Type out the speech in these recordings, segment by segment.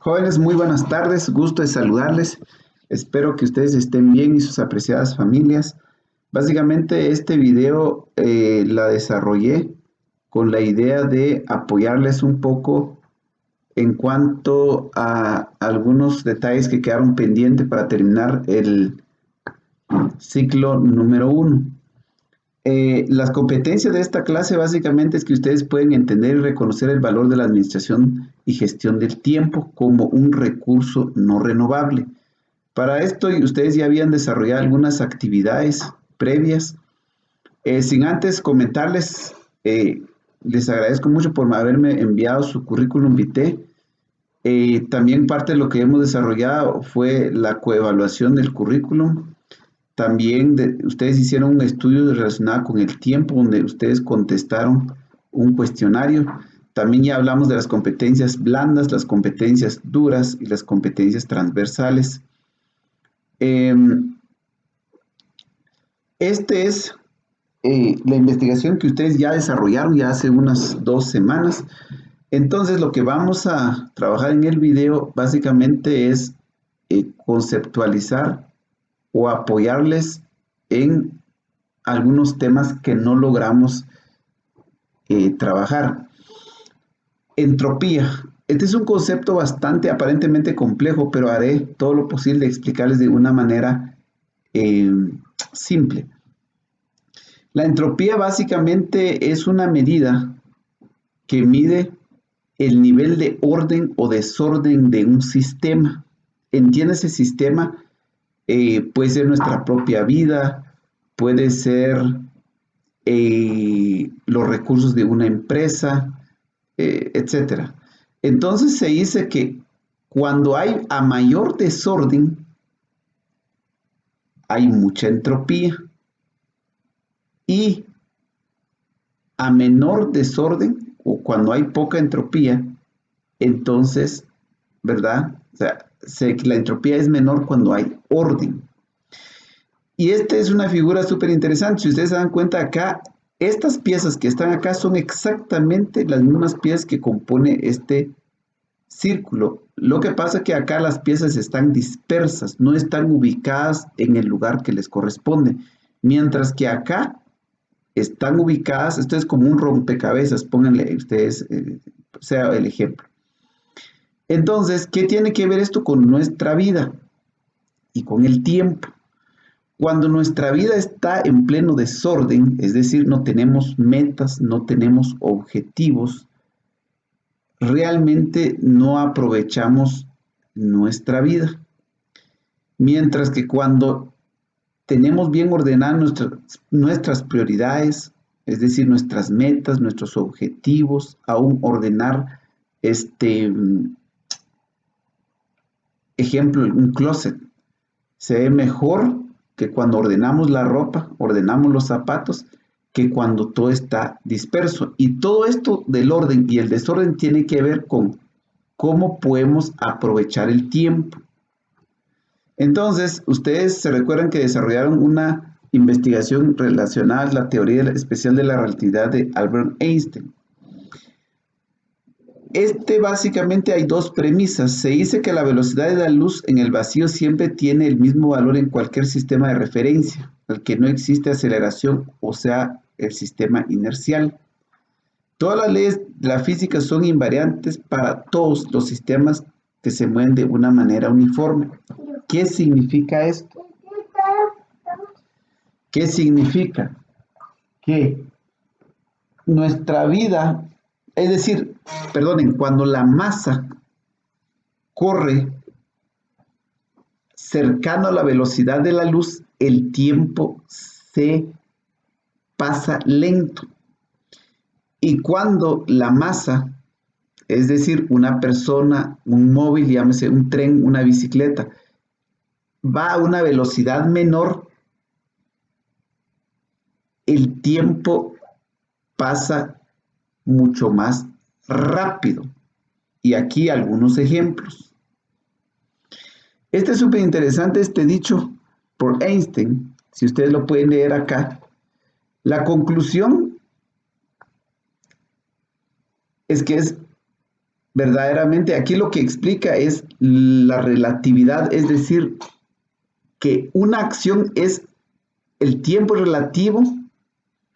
Jóvenes, muy buenas tardes, gusto de saludarles. Espero que ustedes estén bien y sus apreciadas familias. Básicamente este video la desarrollé con la idea de apoyarles un poco en cuanto a algunos detalles que quedaron pendientes para terminar el ciclo número 1. Las competencias de esta clase básicamente es que ustedes pueden entender y reconocer el valor de la administración y gestión del tiempo como un recurso no renovable. Para esto ustedes ya habían desarrollado algunas actividades previas. Sin antes comentarles, les agradezco mucho por haberme enviado su currículum vitae. También parte de lo que hemos desarrollado fue la coevaluación del currículum. También ustedes hicieron un estudio relacionado con el tiempo, donde ustedes contestaron un cuestionario. También ya hablamos de las competencias blandas, las competencias duras y las competencias transversales. Esta es la investigación que ustedes ya desarrollaron ya hace unas 2 semanas. Entonces, lo que vamos a trabajar en el video básicamente es conceptualizar o apoyarles en algunos temas que no logramos trabajar. Entropía. Este es un concepto bastante aparentemente complejo, pero haré todo lo posible de explicarles de una manera simple. La entropía básicamente es una medida que mide el nivel de orden o desorden de un sistema. Entiéndase sistema. Puede ser nuestra propia vida, puede ser los recursos de una empresa, etc. Entonces se dice que cuando hay a mayor desorden, hay mucha entropía. Y a menor desorden, o cuando hay poca entropía, entonces, ¿verdad? O sea, la entropía es menor cuando hay orden. Y esta es una figura súper interesante. Si ustedes se dan cuenta acá, estas piezas que están acá son exactamente las mismas piezas que compone este círculo. Lo que pasa es que acá las piezas están dispersas, no están ubicadas en el lugar que les corresponde. Mientras que acá están ubicadas, esto es como un rompecabezas, pónganle ustedes, sea el ejemplo. Entonces, ¿qué tiene que ver esto con nuestra vida y con el tiempo? Cuando nuestra vida está en pleno desorden, es decir, no tenemos metas, no tenemos objetivos, realmente no aprovechamos nuestra vida. Mientras que cuando tenemos bien ordenadas nuestras prioridades, es decir, nuestras metas, nuestros objetivos, aún ordenar ejemplo, un closet, se ve mejor que cuando ordenamos la ropa, ordenamos los zapatos, que cuando todo está disperso. Y todo esto del orden y el desorden tiene que ver con cómo podemos aprovechar el tiempo. Entonces, ustedes se recuerdan que desarrollaron una investigación relacionada a la teoría especial de la relatividad de Albert Einstein. Básicamente hay dos premisas. Se dice que la velocidad de la luz en el vacío siempre tiene el mismo valor en cualquier sistema de referencia, al que no existe aceleración, o sea, el sistema inercial. Todas las leyes de la física son invariantes para todos los sistemas que se mueven de una manera uniforme. ¿Qué significa esto? ¿Qué significa? Que nuestra vida, es decir, perdonen, cuando la masa corre cercano a la velocidad de la luz, el tiempo se pasa lento. Y cuando la masa, es decir, una persona, un móvil, llámese un tren, una bicicleta, va a una velocidad menor, el tiempo pasa mucho más rápido. Y aquí algunos ejemplos. Este es súper interesante, este dicho por Einstein, si ustedes lo pueden leer acá. La conclusión es que es verdaderamente aquí lo que explica es la relatividad, es decir, que una acción es el tiempo relativo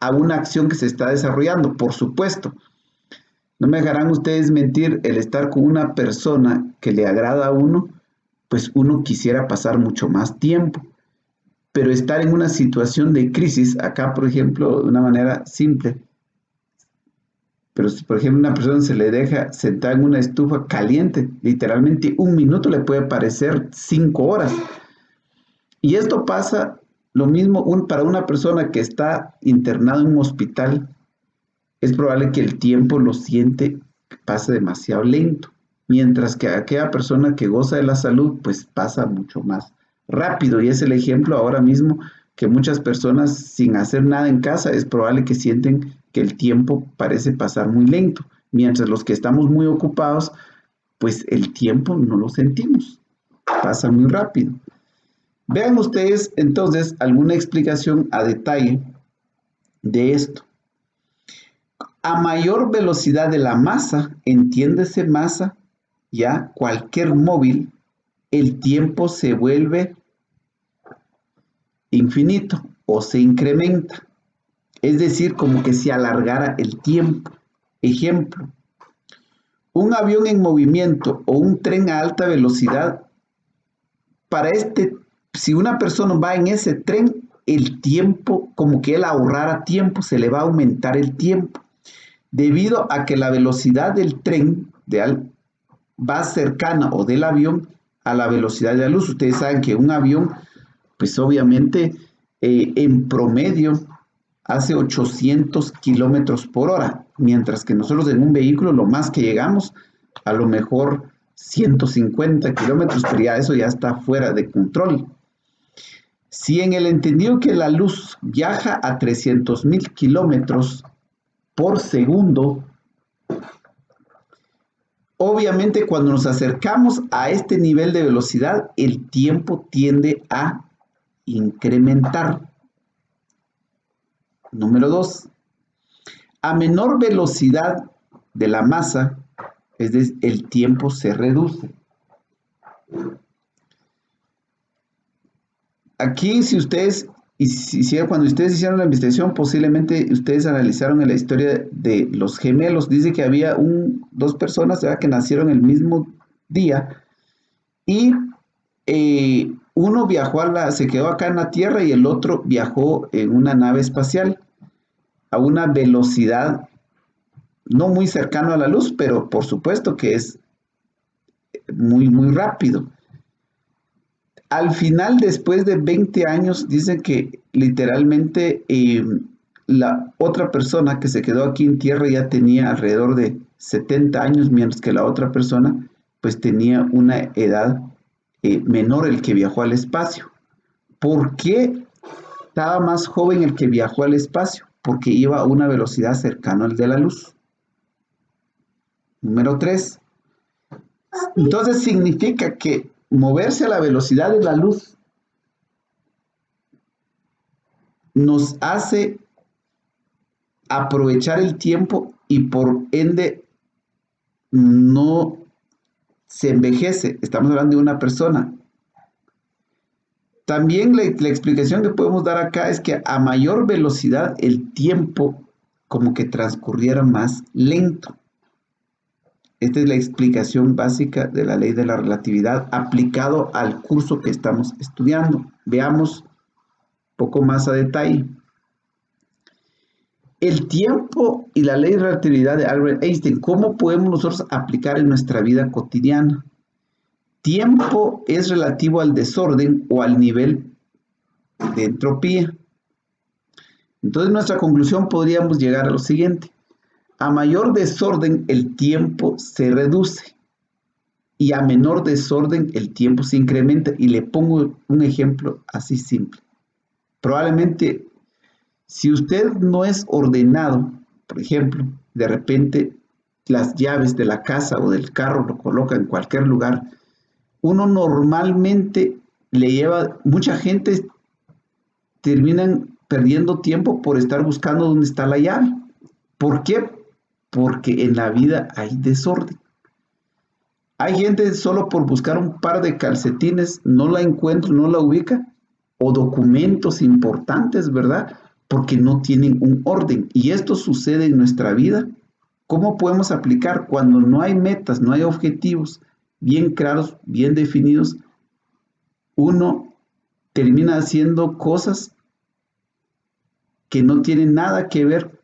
a una acción que se está desarrollando, por supuesto. No me dejarán ustedes mentir, el estar con una persona que le agrada a uno, pues uno quisiera pasar mucho más tiempo. Pero estar en una situación de crisis, acá por ejemplo, de una manera simple, pero si por ejemplo una persona se le deja sentar en una estufa caliente, literalmente un minuto le puede parecer 5 horas. Y esto pasa lo mismo para una persona que está internada en un hospital. Es probable que el tiempo lo siente, pase demasiado lento, mientras que aquella persona que goza de la salud, pues pasa mucho más rápido. Y es el ejemplo ahora mismo que muchas personas sin hacer nada en casa, es probable que sienten que el tiempo parece pasar muy lento, mientras los que estamos muy ocupados, pues el tiempo no lo sentimos, pasa muy rápido. Vean ustedes entonces alguna explicación a detalle de esto. A mayor velocidad de la masa, entiéndese masa, ya cualquier móvil, el tiempo se vuelve infinito o se incrementa. Es decir, como que se alargara el tiempo. Ejemplo, un avión en movimiento o un tren a alta velocidad, si una persona va en ese tren, el tiempo, como que él ahorrara tiempo, se le va a aumentar el tiempo, debido a que la velocidad del tren va cercana o del avión a la velocidad de la luz. Ustedes saben que un avión, pues obviamente en promedio hace 800 kilómetros por hora, mientras que nosotros en un vehículo lo más que llegamos, a lo mejor 150 kilómetros, pero ya eso ya está fuera de control. Si en el entendido que la luz viaja a 300.000 kilómetros por segundo, obviamente cuando nos acercamos a este nivel de velocidad, el tiempo tiende a incrementar. Número 2. A menor velocidad de la masa, es decir, el tiempo se reduce. Aquí, si ustedes, cuando ustedes hicieron la investigación, posiblemente ustedes analizaron en la historia de los gemelos. Dice que había dos personas, ¿verdad?, que nacieron el mismo día y uno se quedó acá en la Tierra y el otro viajó en una nave espacial a una velocidad no muy cercana a la luz, pero por supuesto que es muy, muy rápido. Al final, después de 20 años, dicen que literalmente la otra persona que se quedó aquí en Tierra ya tenía alrededor de 70 años, mientras que la otra persona pues tenía una edad menor, el que viajó al espacio. ¿Por qué estaba más joven el que viajó al espacio? Porque iba a una velocidad cercana al de la luz. Número 3. Entonces significa que moverse a la velocidad de la luz nos hace aprovechar el tiempo y por ende no se envejece. Estamos hablando de una persona. También la explicación que podemos dar acá es que a mayor velocidad el tiempo como que transcurriera más lento. Esta es la explicación básica de la ley de la relatividad aplicado al curso que estamos estudiando. Veamos un poco más a detalle. El tiempo y la ley de relatividad de Albert Einstein, ¿cómo podemos nosotros aplicar en nuestra vida cotidiana? Tiempo es relativo al desorden o al nivel de entropía. Entonces, nuestra conclusión podríamos llegar a lo siguiente. A mayor desorden, el tiempo se reduce. Y a menor desorden, el tiempo se incrementa. Y le pongo un ejemplo así simple. Probablemente, si usted no es ordenado, por ejemplo, de repente las llaves de la casa o del carro lo coloca en cualquier lugar, uno normalmente mucha gente terminan perdiendo tiempo por estar buscando dónde está la llave. ¿Por qué? Porque en la vida hay desorden. Hay gente solo por buscar un par de calcetines, no la encuentra, no la ubica, o documentos importantes, ¿verdad? Porque no tienen un orden. Y esto sucede en nuestra vida. ¿Cómo podemos aplicar cuando no hay metas, no hay objetivos bien claros, bien definidos? Uno termina haciendo cosas que no tienen nada que ver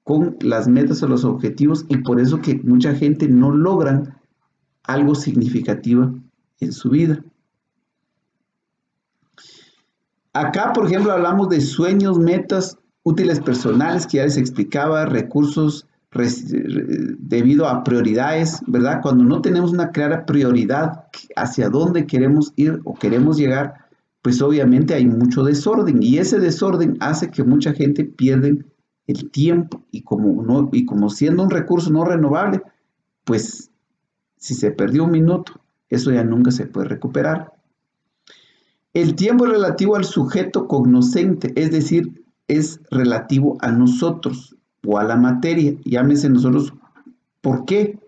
con las metas o los objetivos, y por eso que mucha gente no logran algo significativo en su vida. Acá, por ejemplo, hablamos de sueños, metas, útiles personales, que ya les explicaba, recursos debido a prioridades, ¿verdad? Cuando no tenemos una clara prioridad hacia dónde queremos ir o queremos llegar, pues obviamente hay mucho desorden, y ese desorden hace que mucha gente pierda el tiempo, y como siendo un recurso no renovable, pues si se perdió un minuto, eso ya nunca se puede recuperar. El tiempo es relativo al sujeto cognoscente, es decir, es relativo a nosotros o a la materia. Llámese nosotros. ¿Por qué?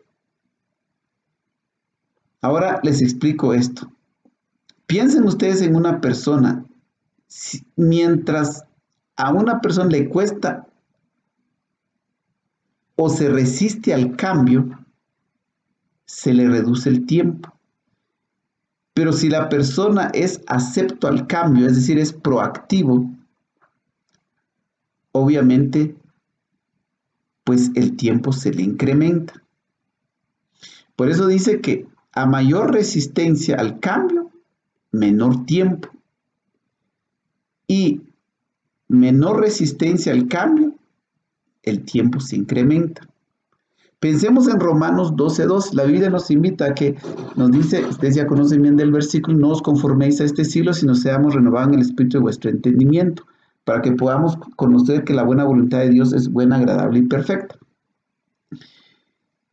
Ahora les explico esto. Piensen ustedes en una persona. Mientras a una persona le cuesta o se resiste al cambio, se le reduce el tiempo. Pero si la persona es acepto al cambio, es decir, es proactivo, obviamente, pues el tiempo se le incrementa. Por eso dice que a mayor resistencia al cambio, menor tiempo. Y menor resistencia al cambio, el tiempo se incrementa. Pensemos en Romanos 12:2. La Biblia nos invita a que, nos dice, ustedes ya conocen bien del versículo, no os conforméis a este siglo, sino seamos renovados en el espíritu de vuestro entendimiento, para que podamos conocer que la buena voluntad de Dios es buena, agradable y perfecta.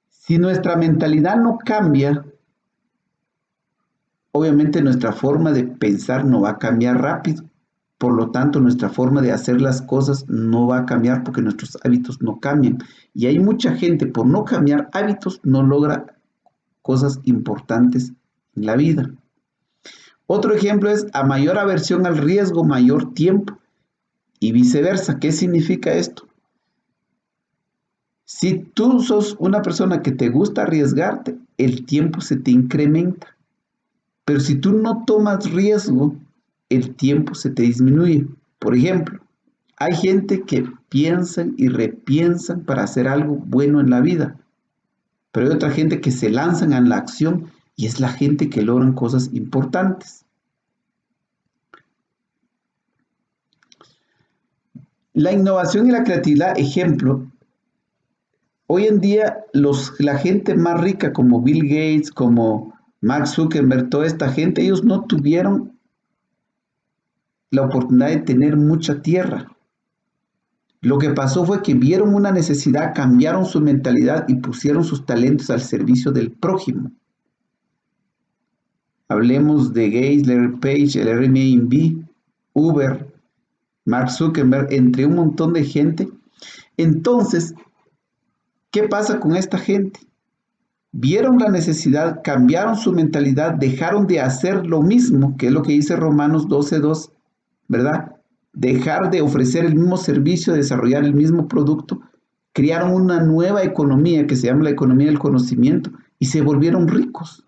Si nuestra mentalidad no cambia, obviamente nuestra forma de pensar no va a cambiar rápido. Por lo tanto, nuestra forma de hacer las cosas no va a cambiar porque nuestros hábitos no cambian. Y hay mucha gente, por no cambiar hábitos, no logra cosas importantes en la vida. Otro ejemplo es: a mayor aversión al riesgo, mayor tiempo, y viceversa. ¿Qué significa esto? Si tú sos una persona que te gusta arriesgarte, el tiempo se te incrementa. Pero si tú no tomas riesgo, el tiempo se te disminuye. Por ejemplo, hay gente que piensan y repiensan para hacer algo bueno en la vida, pero hay otra gente que se lanzan a la acción, y es la gente que logran cosas importantes. La innovación y la creatividad, ejemplo, hoy en día la gente más rica como Bill Gates, como Mark Zuckerberg, toda esta gente, ellos no tuvieron la oportunidad de tener mucha tierra. Lo que pasó fue que vieron una necesidad, cambiaron su mentalidad y pusieron sus talentos al servicio del prójimo. Hablemos de Gates, Larry Page, el Airbnb, Uber, Mark Zuckerberg, entre un montón de gente. Entonces, ¿qué pasa con esta gente? Vieron la necesidad, cambiaron su mentalidad, dejaron de hacer lo mismo, que es lo que dice Romanos 12:2, ¿verdad? Dejar de ofrecer el mismo servicio, desarrollar el mismo producto, crearon una nueva economía que se llama la economía del conocimiento, y se volvieron ricos.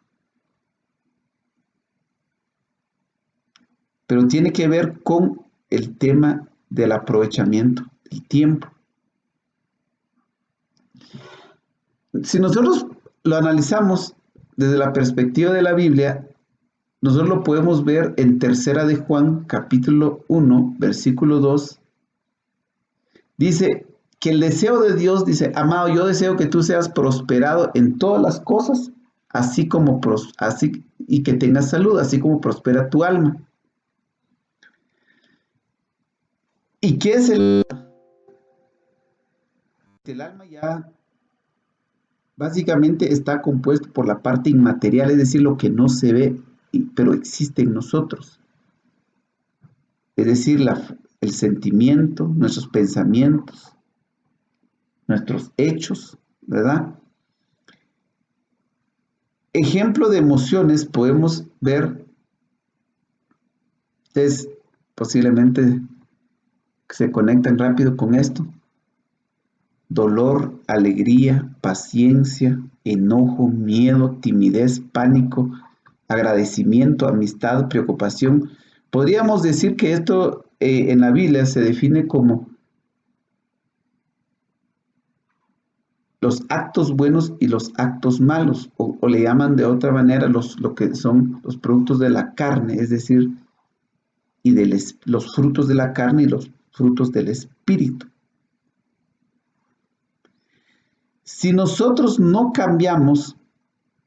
Pero tiene que ver con el tema del aprovechamiento del tiempo. Si nosotros lo analizamos desde la perspectiva de la Biblia, nosotros lo podemos ver en Tercera de Juan, capítulo 1, versículo 2. Dice que el deseo de Dios, dice: amado, yo deseo que tú seas prosperado en todas las cosas, así y que tengas salud, así como prospera tu alma. ¿Y qué es el alma? Ya básicamente está compuesto por la parte inmaterial, es decir, lo que no se ve, pero existe en nosotros. Es decir, el sentimiento, nuestros pensamientos, nuestros hechos, ¿verdad? ejemplo de emociones podemos ver, ustedes posiblemente se conectan rápido con esto: dolor, alegría, paciencia, enojo, miedo, timidez, pánico, agradecimiento, amistad, preocupación. Podríamos decir que esto en la Biblia se define como los actos buenos y los actos malos, o le llaman de otra manera lo que son los productos de la carne, es decir, los frutos de la carne y los frutos del espíritu. Si nosotros no cambiamos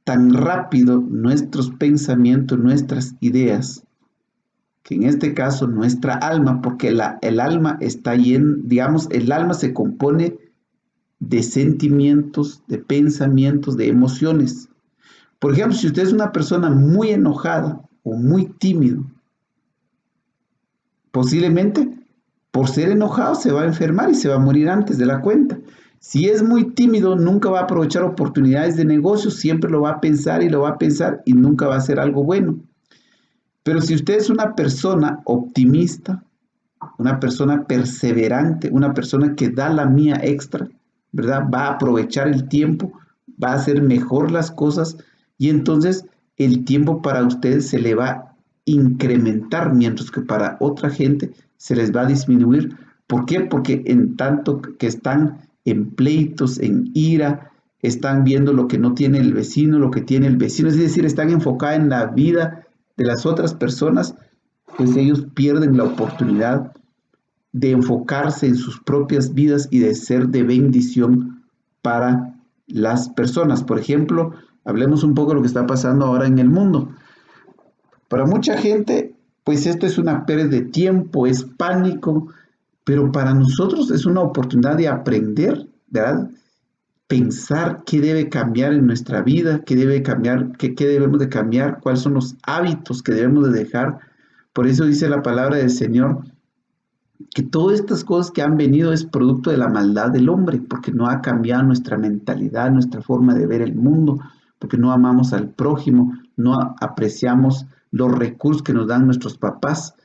tan rápido nuestros pensamientos, nuestras ideas, que en este caso nuestra alma, porque el alma está llena, digamos, el alma se compone de sentimientos, de pensamientos, de emociones. Por ejemplo, si usted es una persona muy enojada o muy tímido, posiblemente por ser enojado se va a enfermar y se va a morir antes de la cuenta. Si es muy tímido, nunca va a aprovechar oportunidades de negocio, siempre lo va a pensar y lo va a pensar y nunca va a hacer algo bueno. Pero si usted es una persona optimista, una persona perseverante, una persona que da la mía extra, ¿verdad? Va a aprovechar el tiempo, va a hacer mejor las cosas y entonces el tiempo para ustedes se le va a incrementar, mientras que para otra gente se les va a disminuir. ¿Por qué? Porque en tanto que están en pleitos, en ira, están viendo lo que no tiene el vecino, lo que tiene el vecino, es decir, están enfocados en la vida de las otras personas, pues ellos pierden la oportunidad de enfocarse en sus propias vidas y de ser de bendición para las personas. Por ejemplo, hablemos un poco de lo que está pasando ahora en el mundo. Para mucha gente, pues esto es una pérdida de tiempo, es pánico, pero para nosotros es una oportunidad de aprender, ¿verdad? Pensar qué debe cambiar en nuestra vida, qué debe cambiar, qué debemos de cambiar, cuáles son los hábitos que debemos de dejar. Por eso dice la palabra del Señor que todas estas cosas que han venido es producto de la maldad del hombre, porque no ha cambiado nuestra mentalidad, nuestra forma de ver el mundo, porque no amamos al prójimo, no apreciamos los recursos que nos dan nuestros papás,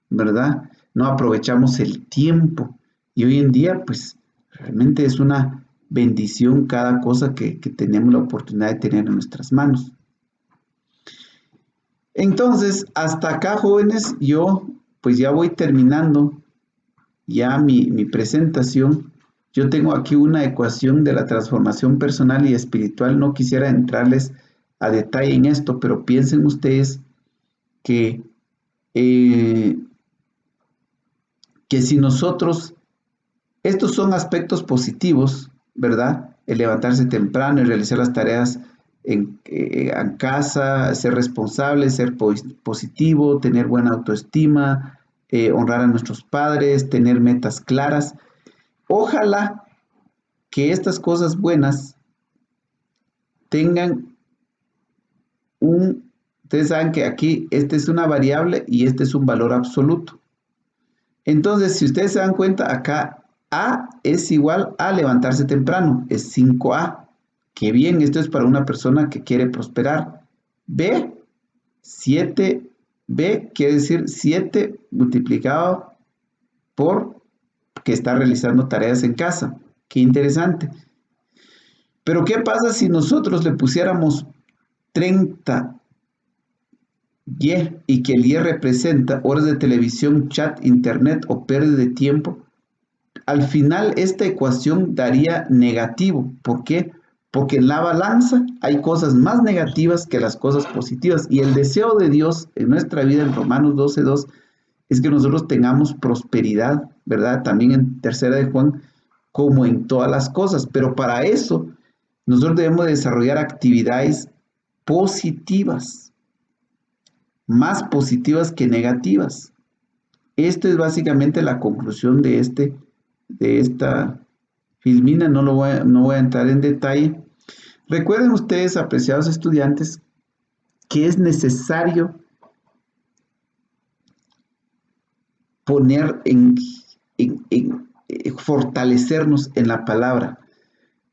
¿verdad? No aprovechamos el tiempo. Y hoy en día, pues, realmente es una bendición cada cosa que tenemos la oportunidad de tener en nuestras manos. Entonces, hasta acá, jóvenes, yo pues ya voy terminando ya mi presentación. Yo tengo aquí una ecuación de la transformación personal y espiritual. No quisiera entrarles a detalle en esto, pero piensen ustedes que, eh, que si nosotros, estos son aspectos positivos, ¿verdad? El levantarse temprano, el realizar las tareas en casa, ser responsable, ser positivo, tener buena autoestima, honrar a nuestros padres, tener metas claras. Ojalá que estas cosas buenas tengan ustedes saben que aquí este es una variable y este es un valor absoluto. Entonces, si ustedes se dan cuenta, acá A es igual a levantarse temprano, es 5A. Qué bien, esto es para una persona que quiere prosperar. B, 7B quiere decir 7 multiplicado por que está realizando tareas en casa. Qué interesante. Pero ¿qué pasa si nosotros le pusiéramos 30 y que el Y representa horas de televisión, chat, internet o pérdida de tiempo? Al final esta ecuación daría negativo. ¿Por qué? Porque en la balanza hay cosas más negativas que las cosas positivas. Y el deseo de Dios en nuestra vida, en Romanos 12:2, es que nosotros tengamos prosperidad, ¿verdad? También en Tercera de Juan, como en todas las cosas. Pero para eso, nosotros debemos desarrollar actividades positivas, más positivas que negativas. Esto es básicamente la conclusión de esta filmina. No voy a entrar en detalle. Recuerden ustedes, apreciados estudiantes, que es necesario poner fortalecernos en la palabra.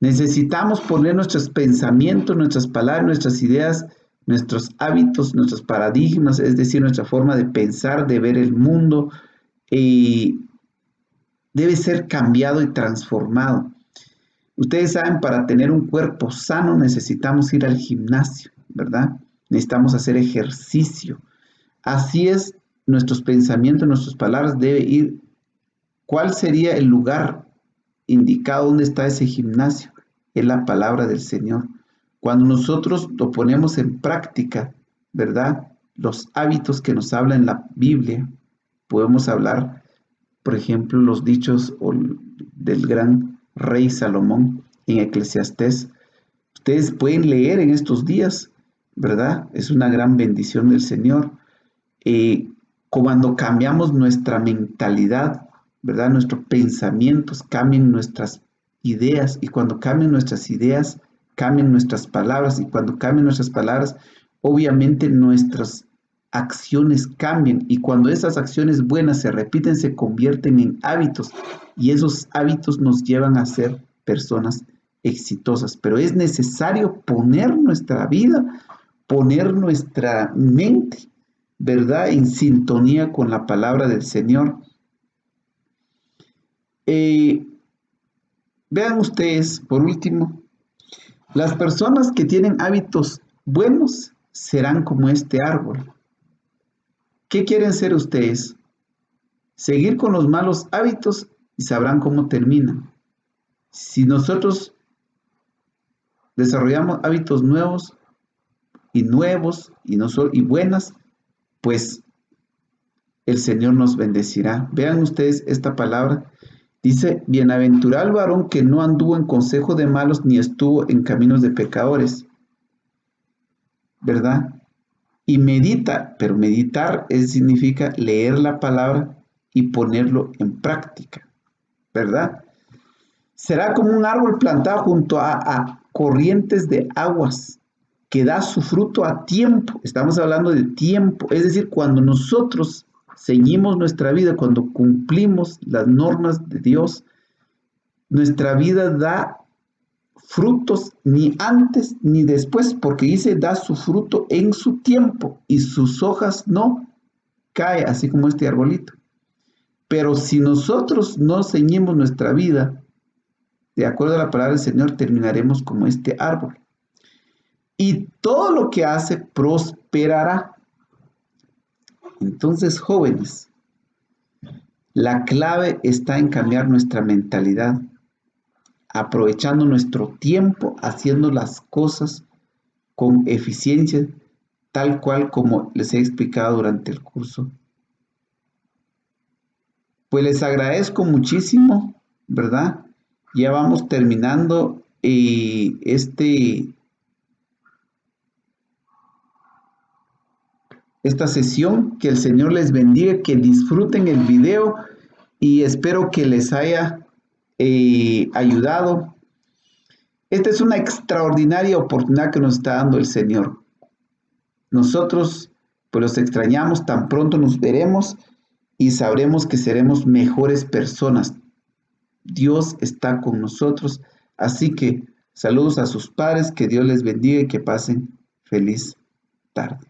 Necesitamos poner nuestros pensamientos, nuestras palabras, nuestras ideas, nuestros hábitos, nuestros paradigmas, es decir, nuestra forma de pensar, de ver el mundo, debe ser cambiado y transformado. Ustedes saben, para tener un cuerpo sano necesitamos ir al gimnasio, ¿verdad? Necesitamos hacer ejercicio. Así es, nuestros pensamientos, nuestras palabras debe ir. ¿Cuál sería el lugar indicado donde está ese gimnasio? Es la palabra del Señor. Cuando nosotros lo ponemos en práctica, ¿verdad? Los hábitos que nos habla en la Biblia, podemos hablar, por ejemplo, los dichos del gran rey Salomón en Eclesiastés. Ustedes pueden leer en estos días, ¿verdad? Es una gran bendición del Señor. Cuando cambiamos nuestra mentalidad, ¿verdad? Nuestros pensamientos, cambian nuestras ideas, y cuando cambian nuestras ideas, cambian nuestras palabras, y cuando cambian nuestras palabras, obviamente nuestras acciones cambian, y cuando esas acciones buenas se repiten, se convierten en hábitos, y esos hábitos nos llevan a ser personas exitosas. Pero es necesario poner nuestra vida, poner nuestra mente, ¿verdad?, en sintonía con la palabra del Señor. Vean ustedes, por último, las personas que tienen hábitos buenos serán como este árbol. ¿Qué quieren ser ustedes? Seguir con los malos hábitos y sabrán cómo terminan. Si nosotros desarrollamos hábitos nuevos y buenas, pues el Señor nos bendecirá. Vean ustedes esta palabra. Dice, bienaventurado el varón que no anduvo en consejo de malos, ni estuvo en caminos de pecadores, ¿verdad? Y medita, pero meditar significa leer la palabra y ponerlo en práctica, ¿verdad? Será como un árbol plantado junto a corrientes de aguas, que da su fruto a tiempo. Estamos hablando de tiempo, es decir, cuando nosotros seguimos nuestra vida, cuando cumplimos las normas de Dios, nuestra vida da frutos ni antes ni después, porque dice da su fruto en su tiempo y sus hojas no cae, así como este arbolito. Pero si nosotros no ceñimos nuestra vida de acuerdo a la palabra del Señor, terminaremos como este árbol. Y todo lo que hace prosperará. Entonces, jóvenes, la clave está en cambiar nuestra mentalidad, aprovechando nuestro tiempo, haciendo las cosas con eficiencia, tal cual como les he explicado durante el curso. Pues les agradezco muchísimo, ¿verdad? Ya vamos terminando esta sesión. Que el Señor les bendiga, que disfruten el video y espero que les haya ayudado. Esta es una extraordinaria oportunidad que nos está dando el Señor. Nosotros pues los extrañamos, tan pronto nos veremos y sabremos que seremos mejores personas. Dios está con nosotros, así que saludos a sus padres, que Dios les bendiga y que pasen feliz tarde.